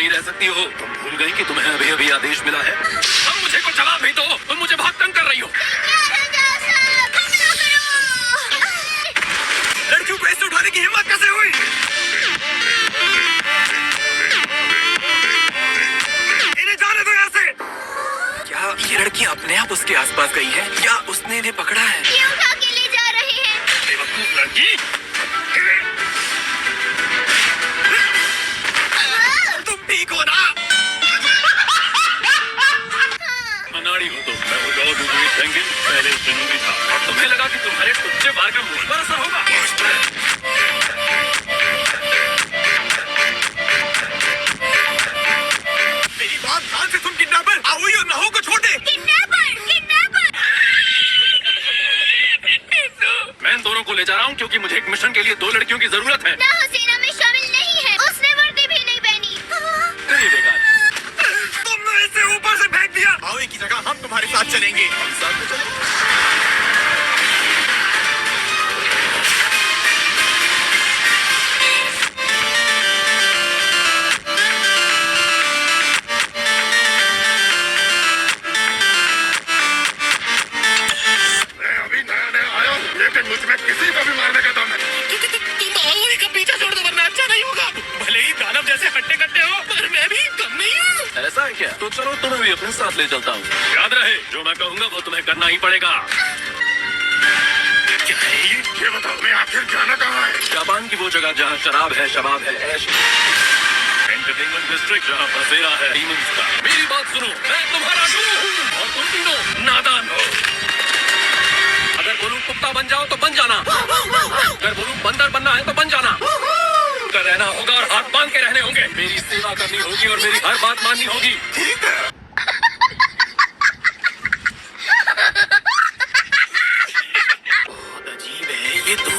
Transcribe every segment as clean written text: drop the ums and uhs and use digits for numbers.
नहीं रह सकती हो? तुम भूल गई कि तुम्हें अभी अभी आदेश मिला है? अब मुझे कुछ जवाब भी दो, तुम मुझे बहुत तंग कर रही हो। लड़कियों को ऐसे उठाने की हिम्मत कैसे हुई? इन्हें जाने दो यहाँ से। क्या ये लड़की अपने आप उसके आसपास गई है या उसने इन्हें पकड़ा है? ये उठा के ले जा रहे हैं। बेवकूफ लड़की, तुम ठीक हो ना? अनाड़ी हो तो मैं वो जाओ दूसरी पेंगिन पहले जुनूनी था और तुम्हें लगा कि तुम्हारे टुच्चे बार का मुझ पर असर होगा। मेरी बात ध्यान से सुन किडनैपर, आओ और नहो को छोड़ दे। Kidnapper, kidnapper. मैं इन दोनों को ले जा रहा हूँ क्योंकि मुझे एक मिशन के लिए 2 लड़कियों की जरूरत है। ना हसीना में शामिल नहीं है, उसने वर्दी भी नहीं पहनी। तुमने इसे ऊपर से फेंक दिया। आओ एक ही जगह हम तुम्हारे साथ चलेंगे। हम साथ में चलेंगे। मैं अभी नया आया हूँ, लेकिन मुझमें किसी को भी मारने का दम है। तुम आओ का पीछा छोड़ दो वरना अच्छा नहीं होगा। भले ही दानव जैसे हट्टे कट्टे हो पर मैं भी कम नहीं हूँ। ऐसा है क्या? तो चलो तुम्हें भी अपने साथ ले चलता हूँ। याद रहे जो मैं कहूँगा वो तुम्हें करना ही पड़ेगा। क्या है ये बताओ, मैं आखिर जाना कहाँ है? जापान की वो जगह जहाँ शराब है, शबाब है, ऐश एंटरटेनमेंट डिस्ट्रिक्ट जहाँ बसेरा है डीमंस का। मेरी बात सुनो, मैं तुम्हारा गुरु हूँ और तुम तीनों नादान हो। अगर बोलूं कुत्ता बन जाओ तो बन जाना, अगर बोलूं बंदर बनना है तो बन जाना। कर रहना होगा और हाथ बांध के रहने होंगे। मेरी सेवा करनी होगी और मेरी हर बात माननी होगी। ठीक है। बहुत अजीब है ये तो।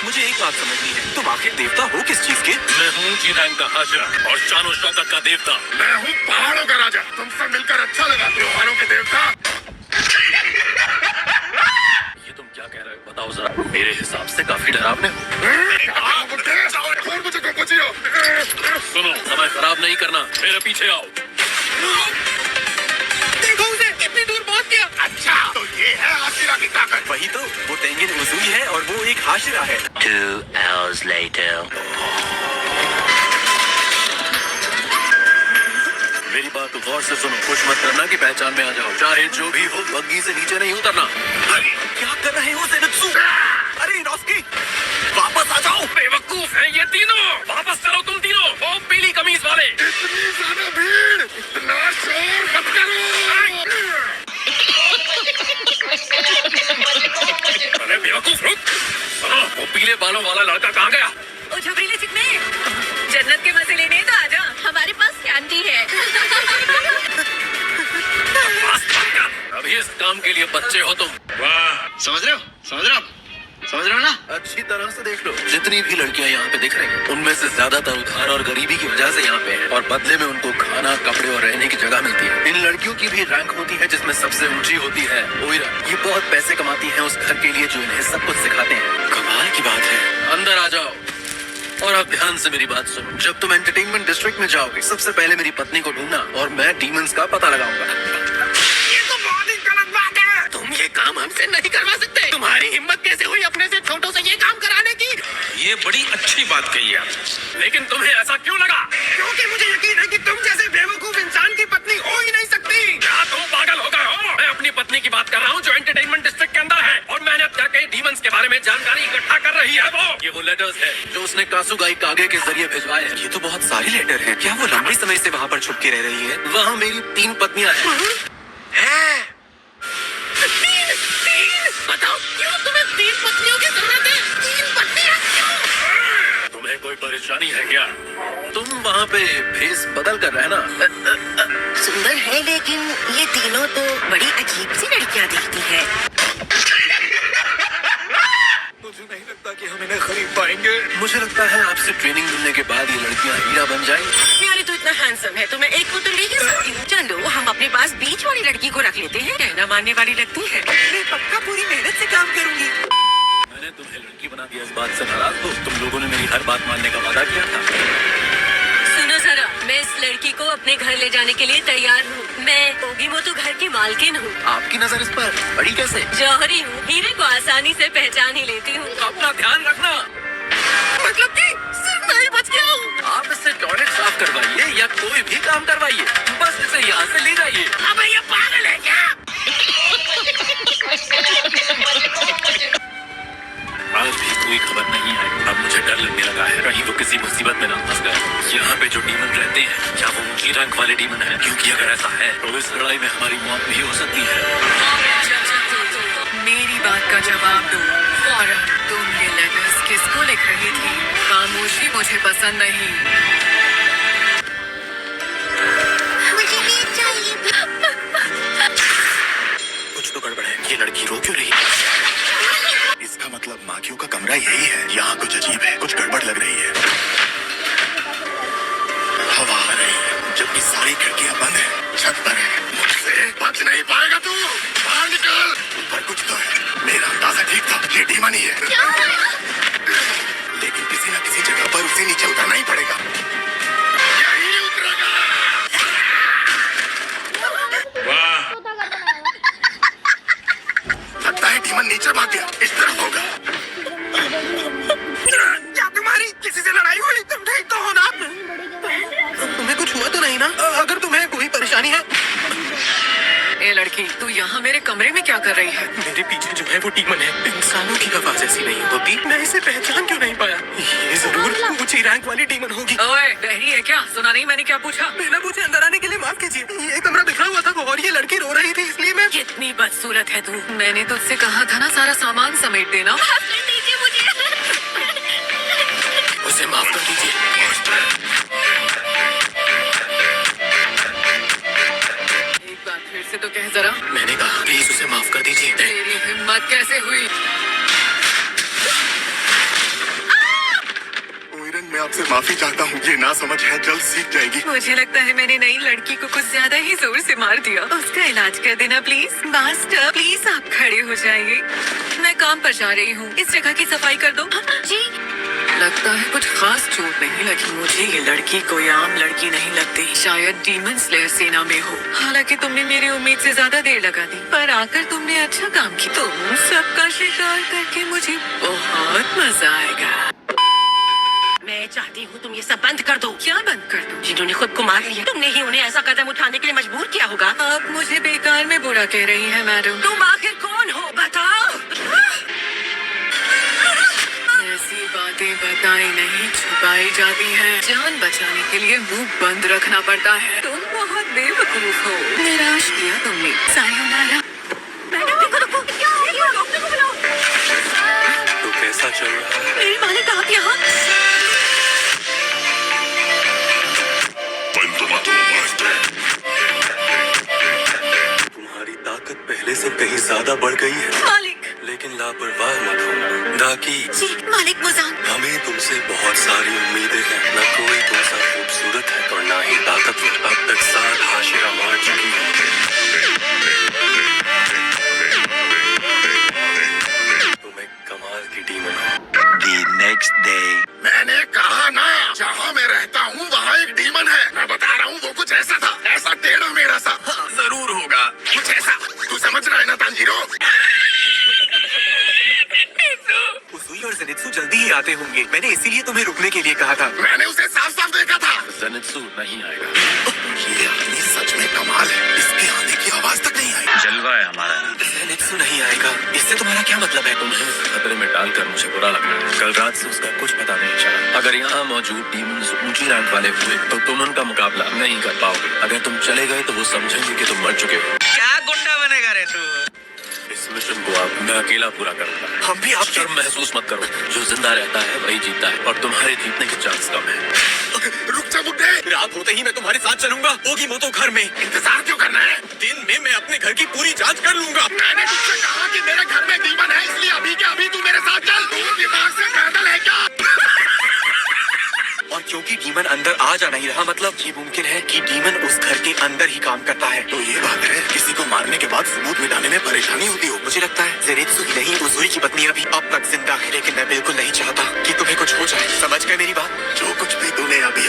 मुझे एक बात समझनी है, तुम आखिर देवता हो किस चीज के? मैं हूँ ऊंची रैंक का हाशिरा और शान और शौकत का देवता। मैं हूँ पहाड़ों का राजा। तुमसे मिलकर अच्छा लगा त्योहारों के देवता। ये तुम क्या कह रहे हो बताओ जरा। मेरे हिसाब से काफी डरावने हो। सुनो, समय खराब नहीं करना, मेरे पीछे आओ। देखो उसे कितनी दूर पहुंच गया। अच्छा तो ये है हाशिरा की ताकत। वही तो, वो तेंगिन उज़ुई है और वो एक हाशिरा है। 2 hours later. मेरी बात गौर से सुनो, कुछ मत करना कि पहचान में आ जाओ। चाहे जो भी हो, बग्गी से नीचे नहीं उतरना। अरे क्या कर रहे हो ज़ेनित्सु? अरे इनोस्की, वापस आ जाओ। बेवकूफ हैं ये तीनों। वापस चलो तुम तीनों, वो पीली कमीज वाले। इतनी ज्यादा भीड़, इतना शोर मत करो। अरे बेवकूफ रुक। सुनो, वो पीले बालों वाला लड़का कहाँ गया? ओ झबरीले चिकने, जन्नत के मजे लेने तो आजा, हमारे पास कैंडी है। अभी इस काम के लिए बच्चे हो तुम। वाह, समझ रहे हो? समझ रहे हो? समझ रहे हो ना? अच्छी तरह से देख लो, जितनी भी लड़कियां यहाँ पे दिख रही हैं, उनमें से ज्यादातर उधार और गरीबी की वजह से यहाँ पे हैं और बदले में उनको खाना, कपड़े और रहने की जगह मिलती है। इन लड़कियों की भी रैंक होती है जिसमें सबसे ऊंची होती है ओइरा। ये बहुत पैसे कमाती हैं उस घर के लिए जो इन्हें सब कुछ सिखाते हैं। कमाल की बात है। अंदर आ जाओ और अब ध्यान से मेरी बात सुनो। जब तुम एंटरटेनमेंट डिस्ट्रिक्ट में जाओगे, सबसे पहले मेरी पत्नी को ढूंढना और मैं डीमंस का पता लगाऊंगा। ये तो बहुत ही गलत बात है। तुम ये काम हमसे नहीं करवा सकते। तुम्हारी हिम्मत कैसे हुई अपने से छोटों से ये काम कराने की? ये बड़ी अच्छी बात कही है, लेकिन तुम्हें ऐसा क्यों लगा? क्योंकि मुझे यकीन है कि तुम जैसे बेवकूफ इंसान की पत्नी हो ही नहीं सकती। क्या तुम पागल हो गए हो? मैं अपनी पत्नी की बात कर रहा हूँ जो एंटरटेनमेंट डिस्ट्रिक्ट के अंदर है और मेहनत करके डीमंस के बारे में जानकारी इकट्ठा कर रही है। वो लेटर्स है जो उसने कासुगाई कागे के जरिए भिजवाए हैं। ये तो बहुत सारे लेटर हैं। क्या वो लंबे समय से वहाँ पर छुप के रह रही है? वहाँ मेरी 3 पत्नियां हैं। बताओ क्यों तुम्हें 3 पत्नियों की जरूरत है? 3 पत्नियां क्यों? तुम्हें कोई परेशानी है क्या? तुम वहाँ पे भेस बदल कर रहना। सुंदर है लेकिन ये तीनों तो बड़ी अजीब सी लड़कियां दिखती है। मुझे नहीं लगता कि हम इन्हें खरीद पाएंगे। मुझे लगता है आपसे ट्रेनिंग मिलने के बाद ये लड़कियाँ हीरा बन जाएंगी। यार तो इतना हैंडसम है तो मैं एक को तो ले ही सकती हूँ। चलो हम अपने पास बीच वाली लड़की को रख लेते हैं, कहना मानने वाली लगती है। मैं पक्का पूरी मेहनत से काम करूँगी। मैंने तुम्हें लड़की बना दिया, इस बात से नाराज हो? तुम लोगों ने मेरी हर बात मानने का वादा किया था। सुनो जरा, मैं इस लड़की को अपने घर ले जाने के लिए तैयार हूँ। मैं ओगीमोतो घर की मालकिन हूँ। आपकी नजर इस पर बड़ी कैसे? जौहरी हूँ, हीरे को आसानी से पहचान ही लेती हूँ। अपना ध्यान रखना। मतलब कि सिर्फ मैं ही बच गया हूँ। आप इससे टॉयलेट साफ करवाइए या कोई भी काम करवाइए, बस इसे यहाँ से ले जाइए। अब ये पागल है क्या? आज भी कोई खबर नहीं है। अब मुझे डर लगने लगा है, कहीं वो किसी मुसीबत में ना फंस गए। यहाँ पे जो डीमन रहते हैं, क्या वो ऊंची रैंक वाले डीमन हैं? क्योंकि अगर ऐसा है तो इस लड़ाई में हमारी मौत भी हो सकती है। मेरी बात का जवाब दो। फौरन। तुम ये लेटर्स किसको लिख रही थी? खामोशी मुझे पसंद नहीं। मुझे नींद चाहिए। कुछ तो गड़बड़ है। ये लड़की रो क्यों रही है? इसका मतलब माकियों का कमरा यही है। यहाँ कुछ अजीब है, कुछ गड़बड़ लग रही है। हवा आ रही है, जबकि सारी खिड़कियाँ बंद है। छत पर है। मुझसे बच नहीं पाएगा तू। बाहर निकल। ऊपर कुछ तो है। मेरा अंदाजा ठीक था, ये डीमन ही है। लेकिन किसी न किसी जगह पर उसे नीचे उतरना ही पड़ेगा। यहीं उतरेगा। वाह, लगता है डीमन नीचे भाग गया। इस तरफ होगा। क्या तुम्हारी किसी से लड़ाई हुई? तुम ठीक तो हो ना? तुम्हें कुछ हुआ तो नहीं ना? अगर तुम्हें कोई परेशानी है। ए लड़की, तू यहाँ मेरे कमरे में क्या कर रही है? मेरे पीछे जो है वो डीमन है। इंसानों की आवाज ऐसी नहीं होती। मैं इसे पहचान क्यों नहीं पाया? ये जरूर ऊंची रैंक वाली डीमन होगी। ओए, बहरी है क्या? सुना नहीं मैंने क्या पूछा? पहले मुझे अंदर आने के लिए माफ कीजिए। ये कमरा बिखरा हुआ था और ये लड़की रो रही थी, इसलिए मैं। कितनी बदसूरत है तू। मैंने तुझसे कहा था ना सारा सामान समेट देना। माफ कर दीजिए मुझे। उसे माफ कर दीजिए। एक बार फिर से तो कह जरा। मैंने कहा प्लीज उसे माफ कर दीजिए। तेरी हिम्मत कैसे हुई? ओइरन, मैं आपसे माफी चाहता हूँ। ये ना समझ है, जल्द सीख जाएगी। मुझे लगता है मैंने नई लड़की को कुछ ज्यादा ही जोर से मार दिया। उसका इलाज कर देना प्लीज। मास्टर प्लीज आप खड़े हो जाइए। मैं काम पर जा रही हूँ, इस जगह की सफाई कर दो। जी। लगता है कुछ खास चोट नहीं लगी। मुझे ये लड़की कोई आम लड़की नहीं लगती। शायद डीमन स्लेयर सेना में हो। हालांकि तुमने मेरी उम्मीद से ज्यादा देर लगा दी, पर आकर तुमने अच्छा काम किया। तुम सबका शिकार करके मुझे बहुत मजा आएगा। मैं चाहती हूँ तुम ये सब बंद कर दो। क्या बंद कर दूं? जिन्होंने खुद को मार लिया, तुमने ही उन्हें ऐसा कदम उठाने के लिए मजबूर किया होगा। आप मुझे बेकार में बुरा कह रही हैं मैडम। तुम आखिर कौन हो बताओ? ऐसी बातें बताई नहीं, छुपाई जाती हैं। जान बचाने के लिए मुंह बंद रखना पड़ता है। तुम बहुत बेवकूफ हो। निराश किया तुमने। सायोनारा। मैडम रुको रुको, क्या हो गया? डॉक्टर को बुलाओ। तो कैसा चल रहा है? मेरी मालिक आप यहाँ? तुम्हारी ताकत पहले से कहीं ज्यादा बढ़ गई है, मालिक। लेकिन लापरवाह मत हो दाकी। जी मालिक मुजान। हमें तुमसे बहुत सारी उम्मीदें हैं। न कोई तुमसा खूबसूरत है और न ही ताकतवर। अब तक 7 हाशिरा मार चुकी है। तुम एक कमाल की डीमन हो। The next day. मैंने कहा ना, जहाँ मैं रहता हूँ वहाँ एक डीमन है। मैं बता रहा हूँ वो कुछ ऐसा था, ऐसा टेढ़ा मेढ़ा सा। हाँ, जरूर होगा कुछ ऐसा। तू समझ रहा है ना तांजीरो? उसूई और ज़ेनित्सु जल्दी ही आते होंगे। मैंने इसीलिए तुम्हें रुकने के लिए कहा था। मैंने उसे साफ साफ देखा था। ज़ेनित्सु नहीं आएगा। ये आदमी सच में कमाल है। इसके आने की आवाज तक नहीं आई। जलवा है हमारा। ज़ेनित्सु नहीं आएगा, इससे तुम्हारा क्या मतलब है? तुम्हें खतरे में डालकर मुझे बुरा लग रहा है। कल रात से उसका कुछ पता नहीं चला। अगर यहाँ मौजूद डीमंस ऊंची रैंक वाले हुए तो तुम उनका मुकाबला नहीं कर पाओगे। अगर तुम चले गए तो वो समझेंगे कि तुम मर चुके हो। क्या गुंडा बनेगा रे तू? इस मिशन को आप मैं अकेला पूरा करूंगा। हम भी आप शर्म महसूस मत करो। जो जिंदा रहता है वही जीता है और तुम्हारे जीतने के चांस कम है। रुक जा बुड्ढे, रात होते ही मैं तुम्हारे साथ चलूंगा। ओगीमोतो घर में। इंतजार क्यों करना है? दिन में मैं अपने घर की पूरी जांच कर लूंगा। मैंने तुझसे कहा कि मेरे घर में डीमन है, इसलिए अभी के अभी तू मेरे साथ चल। तू दिमाग से पैदल है क्या? और क्योंकि डीमन अंदर आ जा नहीं रहा, मतलब ये मुमकिन है कि डीमन उस घर के अंदर ही काम करता है। तो ये बात है, किसी को मारने के बाद सबूत मिटाने में परेशानी होती हो। मुझे लगता है ज़ेनित्सु ही नहीं, उसूई की पत्नी अभी अब तक जिंदा है। लेकिन मैं बिल्कुल नहीं चाहता कि तुम्हें कुछ हो जाए। समझ गए मेरी बात? जो कुछ भी तूने अभी